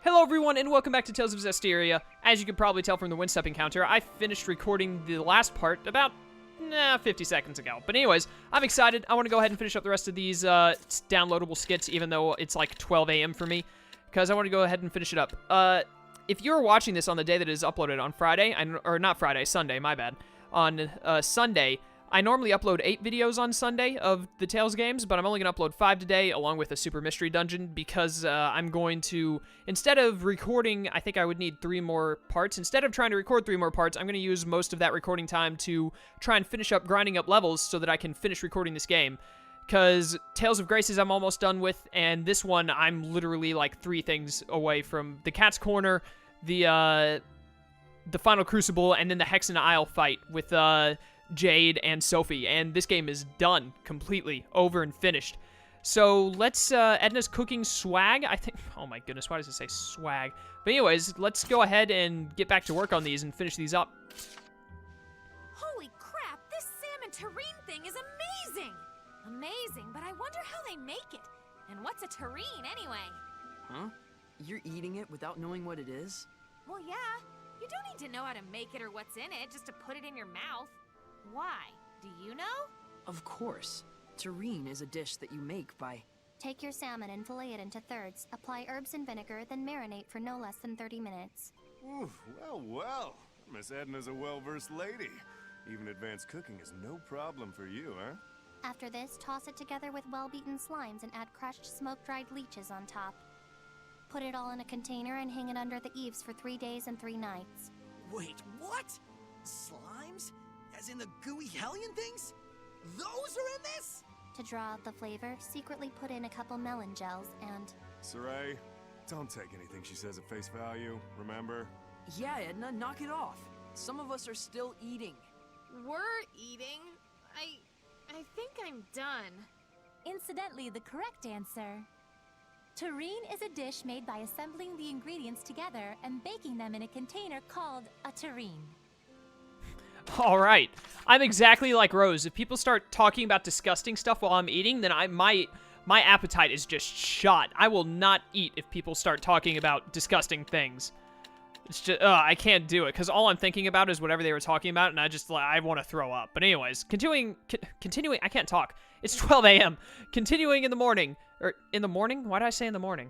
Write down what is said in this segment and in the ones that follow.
Hello everyone, and welcome back to Tales of Zestiria. As you can probably tell from the Windstep encounter, I finished recording the last part about 50 seconds ago. But anyways, I'm excited. I want to go ahead and finish up the rest of these downloadable skits, even though it's like 12 a.m. for me, because I want to go ahead and finish it up. If you're watching this on the day that it is uploaded on Friday, or not Friday, Sunday, my bad, on Sunday, I normally upload 8 videos on Sunday of the Tales games, but I'm only going to upload 5 today, along with a Super Mystery Dungeon, because I'm going to, instead of recording, I think I would need 3 more parts. Instead of trying to record 3 more parts, I'm going to use most of that recording time to try and finish up grinding up levels so that I can finish recording this game. Because Tales of Graces I'm almost done with, and this one I'm literally like 3 things away from the Cat's Corner, the Final Crucible, and then the Hex and Isle fight with, Jade and Sophie, and this game is done completely, over and finished. So let's Edna's cooking swag, I think. Oh my goodness, why does it say swag? But anyways, let's go ahead and get back to work on these and finish these up. Holy crap, this salmon terrine thing is amazing! Amazing, but I wonder how they make it. And what's a terrine anyway? Huh? You're eating it without knowing what it is? Well, yeah. You don't need to know how to make it or what's in it just to put it in your mouth. Why? Do you know? Of course. Terrine is a dish that you make by... Take your salmon and fillet it into thirds. Apply herbs and vinegar, then marinate for no less than 30 minutes. Ooh, well. Miss Edna's a well-versed lady. Even advanced cooking is no problem for you, huh? After this, toss it together with well-beaten slimes and add crushed smoke-dried leeches on top. Put it all in a container and hang it under the eaves for 3 days and 3 nights. Wait, what? Slimes? As in the gooey hellion things? Those are in this? To draw out the flavor, secretly put in a couple melon gels and... Saray, don't take anything she says at face value, remember? Yeah, Edna, knock it off. Some of us are still eating. We're eating. I think I'm done. Incidentally, the correct answer. Terrine is a dish made by assembling the ingredients together and baking them in a container called a terrine. Alright, I'm exactly like Rose. If people start talking about disgusting stuff while I'm eating, then my appetite is just shot. I will not eat if people start talking about disgusting things. It's just, I can't do it, because all I'm thinking about is whatever they were talking about, and I want to throw up. But anyways, continuing, I can't talk. It's 12 a.m. Continuing in the morning. Or, in the morning? Why did I say in the morning?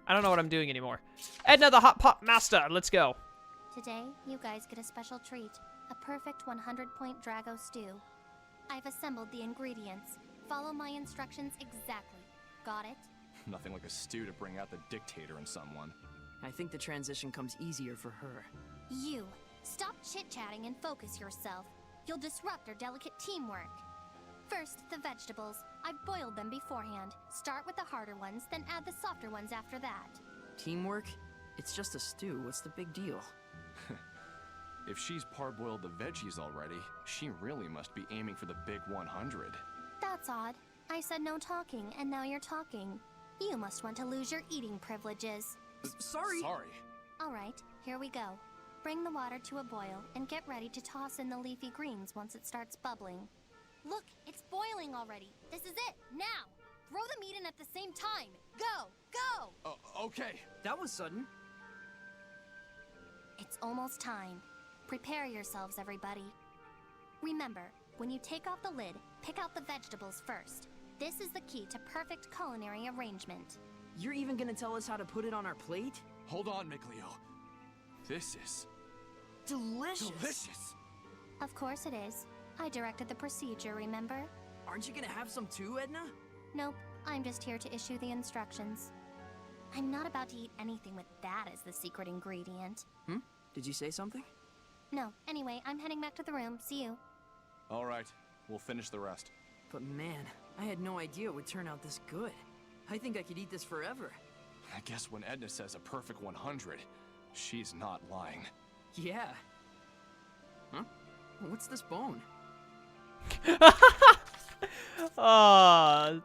I don't know what I'm doing anymore. Edna, the Hot Pot Master, let's go. Today, you guys get a special treat. A perfect 100-point Drago stew. I've assembled the ingredients. Follow my instructions exactly. Got it? Nothing like a stew to bring out the dictator in someone. I think the transition comes easier for her. You, stop chit-chatting and focus yourself. You'll disrupt our delicate teamwork. First, the vegetables. I've boiled them beforehand. Start with the harder ones, then add the softer ones after that. Teamwork? It's just a stew. What's the big deal? If she's parboiled the veggies already, she really must be aiming for the big 100. That's odd. I said no talking, and now you're talking. You must want to lose your eating privileges. Sorry. All right, here we go. Bring the water to a boil, and get ready to toss in the leafy greens once it starts bubbling. Look, it's boiling already. This is it, now! Throw the meat in at the same time. Go, go! Okay. That was sudden. It's almost time. Prepare yourselves, everybody. Remember, when you take off the lid, pick out the vegetables first. This is the key to perfect culinary arrangement. You're even gonna tell us how to put it on our plate? Hold on, Mikleo. This is... delicious! delicious! Of course it is. I directed the procedure, remember? Aren't you gonna have some too, Edna? Nope, I'm just here to issue the instructions. I'm not about to eat anything with that as the secret ingredient. Did you say something? No, anyway, I'm heading back to the room. See you. All right, we'll finish the rest. But man, I had no idea it would turn out this good. I think I could eat this forever. I guess when Edna says a perfect 100, she's not lying. Yeah. Huh? What's this bone? Oh,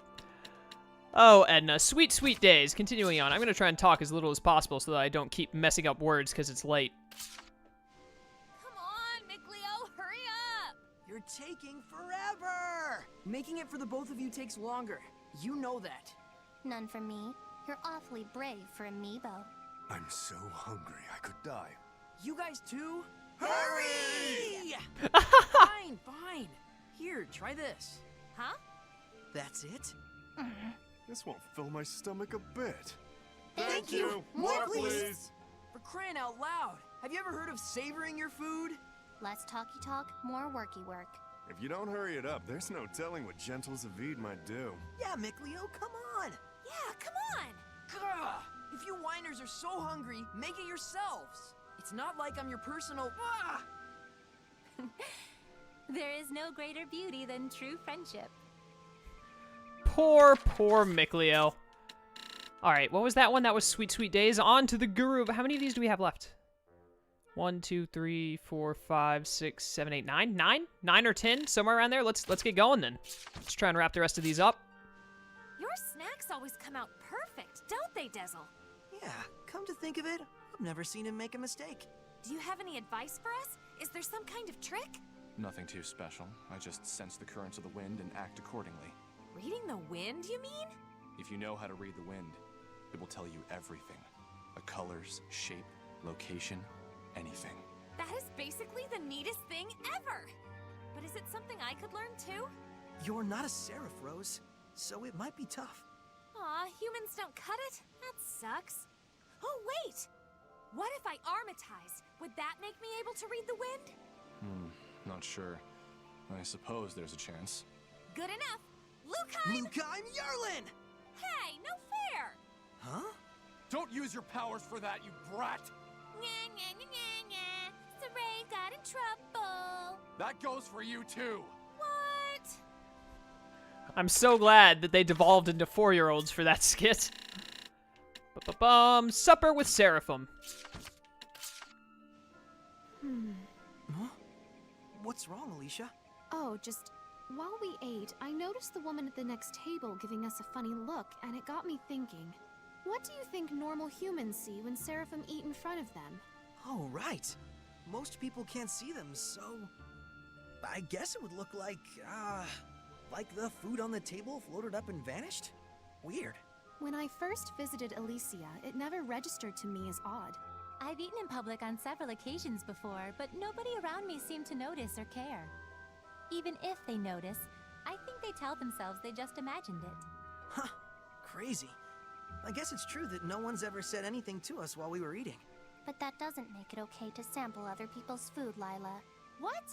Edna. Sweet, sweet days. Continuing on. I'm going to try and talk as little as possible so that I don't keep messing up words because it's late. Come on, Mikleo, hurry up! You're taking forever! Making it for the both of you takes longer. You know that. None for me. You're awfully brave for Amiibo. I'm so hungry I could die. You guys too? Hurry! Fine, fine. Here, try this. Huh? That's it? This won't fill my stomach a bit. Thank you. More, please. For crying out loud, have you ever heard of savoring your food? Less talky talk, more worky work. If you don't hurry it up, there's no telling what gentle Zavid might do. Yeah, Mickleo, come on. Yeah, come on. Gah! If you whiners are so hungry, make it yourselves. It's not like I'm your personal. Ah! There is no greater beauty than true friendship. Poor Mickleo. Alright, what was that one? That was Sweet Sweet Days. On to the Guru. How many of these do we have left? 1, 2, 3, 4, 5, 6, 7, 8, 9? 9? 9 or 10? Somewhere around there? Let's get going then. Let's try and wrap the rest of these up. Your snacks always come out perfect, don't they, Dezel? Yeah, come to think of it, I've never seen him make a mistake. Do you have any advice for us? Is there some kind of trick? Nothing too special. I just sense the currents of the wind and act accordingly. Reading the wind, you mean? If you know how to read the wind, it will tell you everything. The colors, shape, location, anything. That is basically the neatest thing ever. But is it something I could learn too? You're not a seraph, Rose, so it might be tough. Aw, humans don't cut it? That sucks. Oh, wait! What if I armatized? Would that make me able to read the wind? Not sure. I suppose there's a chance. Good enough. Lukeheim! Lukeheim Yarlin! Hey, no fair! Huh? Don't use your powers for that, you brat! Nya, nya, nya, nya, nya. Saray got in trouble. That goes for you too! What? I'm so glad that they devolved into 4-year-olds for that skit. Supper with Seraphim. Huh? What's wrong, Alicia? Oh, just while we ate, I noticed the woman at the next table giving us a funny look, and it got me thinking. What do you think normal humans see when Seraphim eat in front of them? Oh, right. Most people can't see them, so... I guess it would look like the food on the table floated up and vanished? Weird. When I first visited Alicia, it never registered to me as odd. I've eaten in public on several occasions before, but nobody around me seemed to notice or care. Even if they notice, I think they tell themselves they just imagined it. Huh. Crazy. I guess it's true that no one's ever said anything to us while we were eating. But that doesn't make it okay to sample other people's food, Lila. What?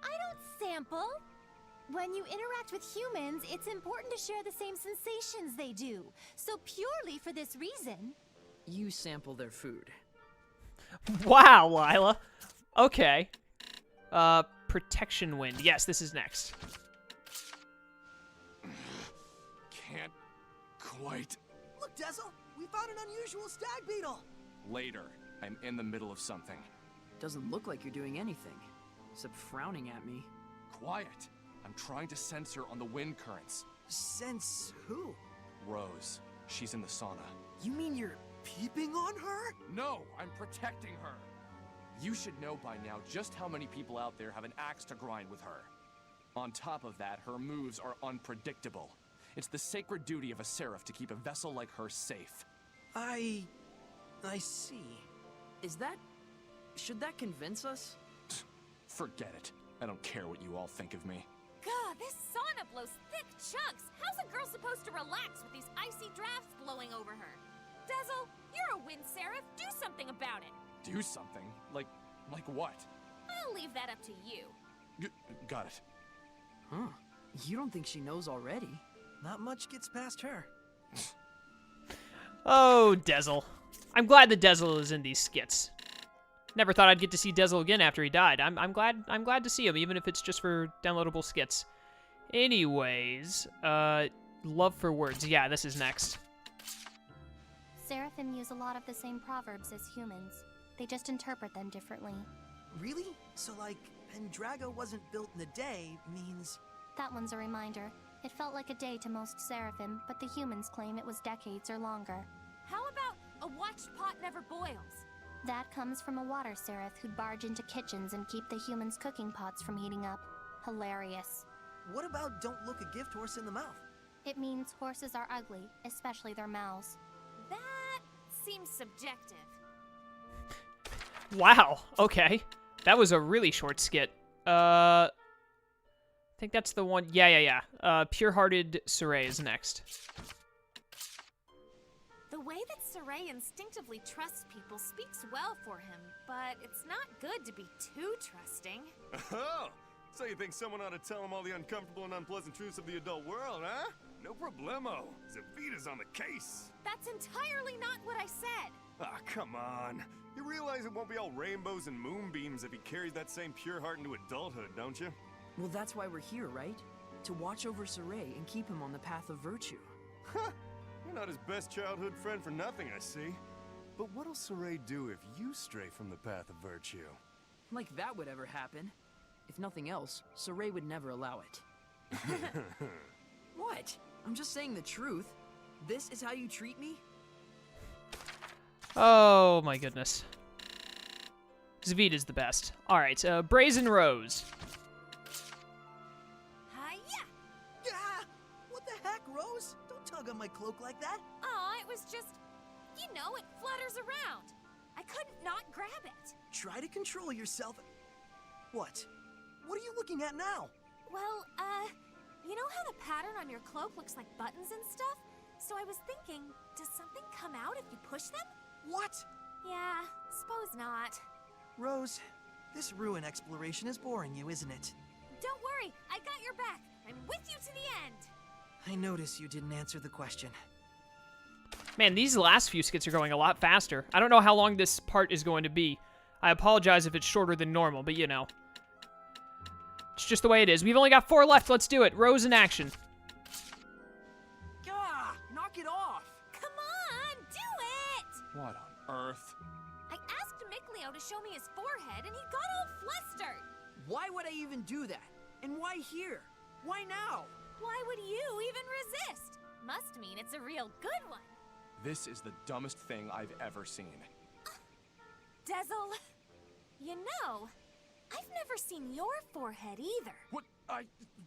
I don't sample! When you interact with humans, it's important to share the same sensations they do. So purely for this reason... You sample their food. Wow, Lila. Okay. Protection Wind. Yes, this is next. Can't quite. Look, Dezel, we found an unusual stag beetle. Later. I'm in the middle of something. Doesn't look like you're doing anything, except frowning at me. Quiet. I'm trying to sense her on the wind currents. Sense who? Rose. She's in the sauna. You mean you're peeping on her? No, I'm protecting her. You should know by now just how many people out there have an axe to grind with her. On top of that, her moves are unpredictable. It's the sacred duty of a seraph to keep a vessel like her safe. I see. Should that convince us? Forget it. I don't care what you all think of me. God, this sauna blows thick chunks. How's a girl supposed to relax with these icy drafts blowing over her? Dezel, you're a wind seraph. Do something about it. Do something? Like what? I'll leave that up to you. Got it. Huh. You don't think she knows already? Not much gets past her. Oh, Dezel. I'm glad that Dezel is in these skits. Never thought I'd get to see Dezel again after he died. I'm glad to see him, even if it's just for downloadable skits. Anyways, love for words. Yeah, this is next. Seraphim use a lot of the same proverbs as humans. They just interpret them differently. Really? So like, Pendrago wasn't built in a day means... That one's a reminder. It felt like a day to most Seraphim, but the humans claim it was decades or longer. How about a watched pot never boils? That comes from a water seraph who'd barge into kitchens and keep the humans' cooking pots from heating up. Hilarious. What about don't look a gift horse in the mouth? It means horses are ugly, especially their mouths. That seems subjective. Wow, okay. That was a really short skit. I think that's the one. Yeah. Pure-hearted Saray is next. The way that Saray instinctively trusts people speaks well for him, but it's not good to be too trusting. Oh, so you think someone ought to tell him all the uncomfortable and unpleasant truths of the adult world, huh? No problemo. Zavita's on the case. That's entirely not what I said. Ah, come on. You realize it won't be all rainbows and moonbeams if he carries that same pure heart into adulthood, don't you? Well, that's why we're here, right? To watch over Saray and keep him on the path of virtue. Huh. You're not his best childhood friend for nothing, I see. But what'll Saray do if you stray from the path of virtue? Like that would ever happen. If nothing else, Saray would never allow it. What? I'm just saying the truth. This is how you treat me? Oh my goodness. Zavita's the best. Alright, Brazen Rose. Hiya! Ah, what the heck, Rose? Don't tug on my cloak like that. Aw, it was just, you know, it flutters around. I couldn't not grab it. Try to control yourself. What? What are you looking at now? Well, you know how the pattern on your cloak looks like buttons and stuff? So I was thinking, does something come out if you push them? What? Yeah, suppose not. Rose, this ruin exploration is boring you, isn't it? Don't worry, I got your back. I'm with you to the end. I notice you didn't answer the question. Man, these last few skits are going a lot faster. I don't know how long this part is going to be. I apologize if it's shorter than normal, but you know. It's just the way it is. We've only got 4 left. Let's do it. Rose in action. Ah, knock it off! Come on, do it! What on earth? I asked Mickleo to show me his forehead, and he got all flustered. Why would I even do that? And why here? Why now? Why would you even resist? Must mean it's a real good one. This is the dumbest thing I've ever seen. Dezel, you know, I've never seen your forehead either.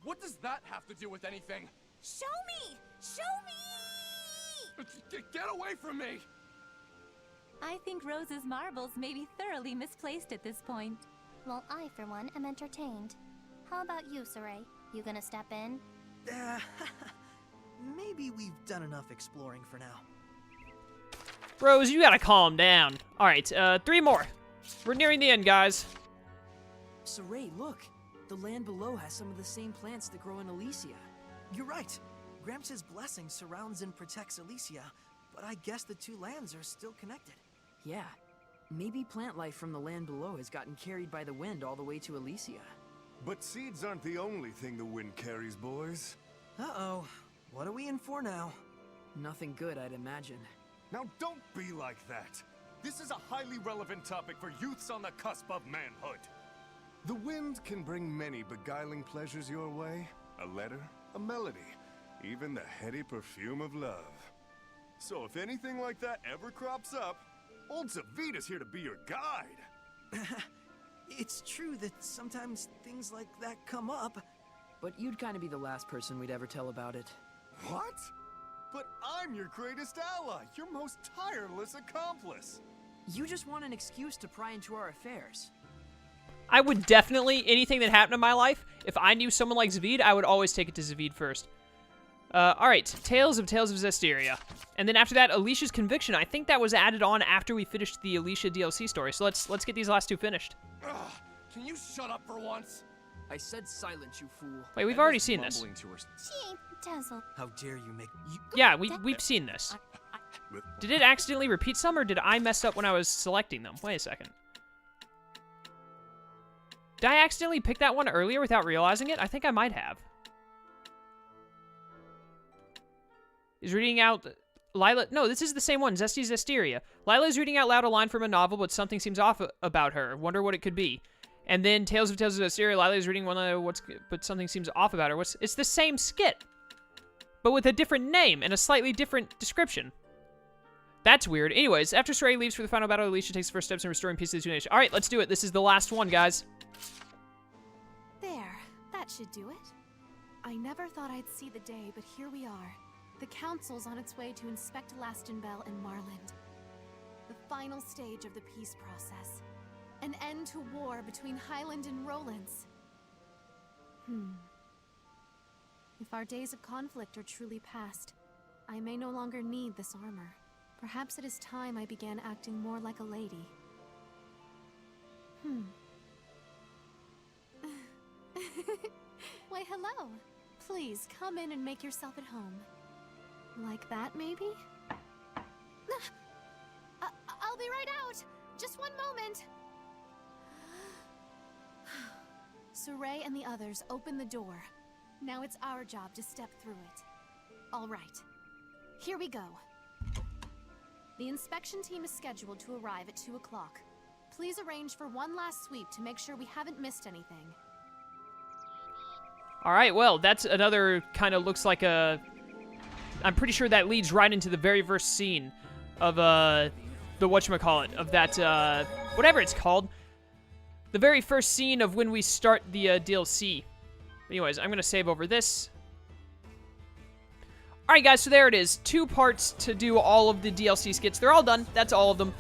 What does that have to do with anything? Show me! Show me! Get away from me! I think Rose's marbles may be thoroughly misplaced at this point. Well, I, for one, am entertained. How about you, Saray? You gonna step in? Maybe we've done enough exploring for now. Rose, you gotta calm down. Alright, 3 more. We're nearing the end, guys. Saray, look. The land below has some of the same plants that grow in Elysia. You're right. Gramps' blessing surrounds and protects Elysia, but I guess the two lands are still connected. Yeah. Maybe plant life from the land below has gotten carried by the wind all the way to Elysia. But seeds aren't the only thing the wind carries, boys. Uh-oh. What are we in for now? Nothing good, I'd imagine. Now don't be like that. This is a highly relevant topic for youths on the cusp of manhood. The wind can bring many beguiling pleasures your way. A letter, a melody, even the heady perfume of love. So if anything like that ever crops up, old Zavita's here to be your guide. It's true that sometimes things like that come up. But you'd kind of be the last person we'd ever tell about it. What? But I'm your greatest ally, your most tireless accomplice. You just want an excuse to pry into our affairs. I would definitely, anything that happened in my life, if I knew someone like Zavid, I would always take it to Zavid first. Alright, Tales of Zestiria. And then after that, Alicia's Conviction. I think that was added on after we finished the Alicia DLC story. So let's get these last 2 finished. Ugh, can you shut up for once? I said silence, you fool. Wait, we've already seen this. Mumbling to her. She ain't Dazzle. How dare you make... Yeah, we've seen this. Did it accidentally repeat some, or did I mess up when I was selecting them? Wait a second. Did I accidentally pick that one earlier without realizing it? I think I might have. Is reading out... Lila... No, this is the same one, Zestiria. Lila is reading out loud a line from a novel, but something seems off about her. Wonder what it could be. And then Tales of Zestiria, Lila is reading but something seems off about her. It's the same skit, but with a different name and a slightly different description. That's weird. Anyways, after Saray leaves for the final battle, Alicia takes the first steps in restoring peace to the two nations. All right, let's do it. This is the last one, guys. There, that should do it. I never thought I'd see the day, but here we are. The council's on its way to inspect Lastonbell and Marland. final stage of the peace process. An end to war between Highland and Rollins. If our days of conflict are truly past, I may no longer need this armor. Perhaps it is time I began acting more like a lady. Why, hello. Please, come in and make yourself at home. Like that, maybe? I'll be right out! Just one moment! Saray and the others open the door. Now it's our job to step through it. All right. Here we go. The inspection team is scheduled to arrive at 2 o'clock. Please arrange for one last sweep to make sure we haven't missed anything. All right, well, that's another kind of looks like a... I'm pretty sure that leads right into the very first scene of, the whatchamacallit, of that, whatever it's called. The very first scene of when we start the, DLC. Anyways, I'm going to save over this. Alright, guys, so there it is. 2 parts to do all of the DLC skits. They're all done. That's all of them.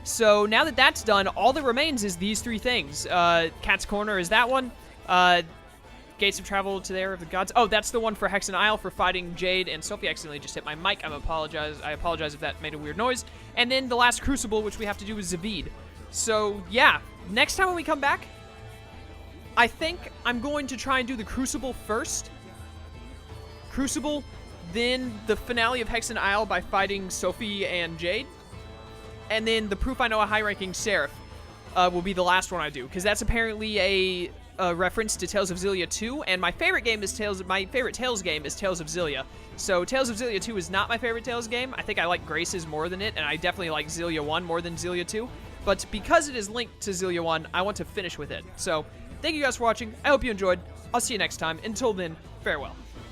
So now that that's done, all that remains is these 3 things. Cat's Corner is that one. Gates of Travel to the Air of the Gods. Oh, that's the one for Hex and Isle for fighting Jade and Sophie. I accidentally just hit my mic. I apologize if that made a weird noise. And then the last Crucible, which we have to do with Zavid. So, yeah. Next time when we come back, I think I'm going to try and do the Crucible first. Crucible, then the finale of Hex and Isle by fighting Sophie and Jade. And then the Proof I Know a High-Ranking Seraph will be the last one I do, because that's apparently a reference to Tales of Xillia 2, and my favorite game is my favorite Tales game is Tales of Xillia. So Tales of Xillia 2 is not my favorite Tales game. I think I like Grace's more than it, and I definitely like Xillia 1 more than Xillia 2. But because it is linked to Xillia 1, I want to finish with it. So, thank you guys for watching. I hope you enjoyed. I'll see you next time. Until then, farewell.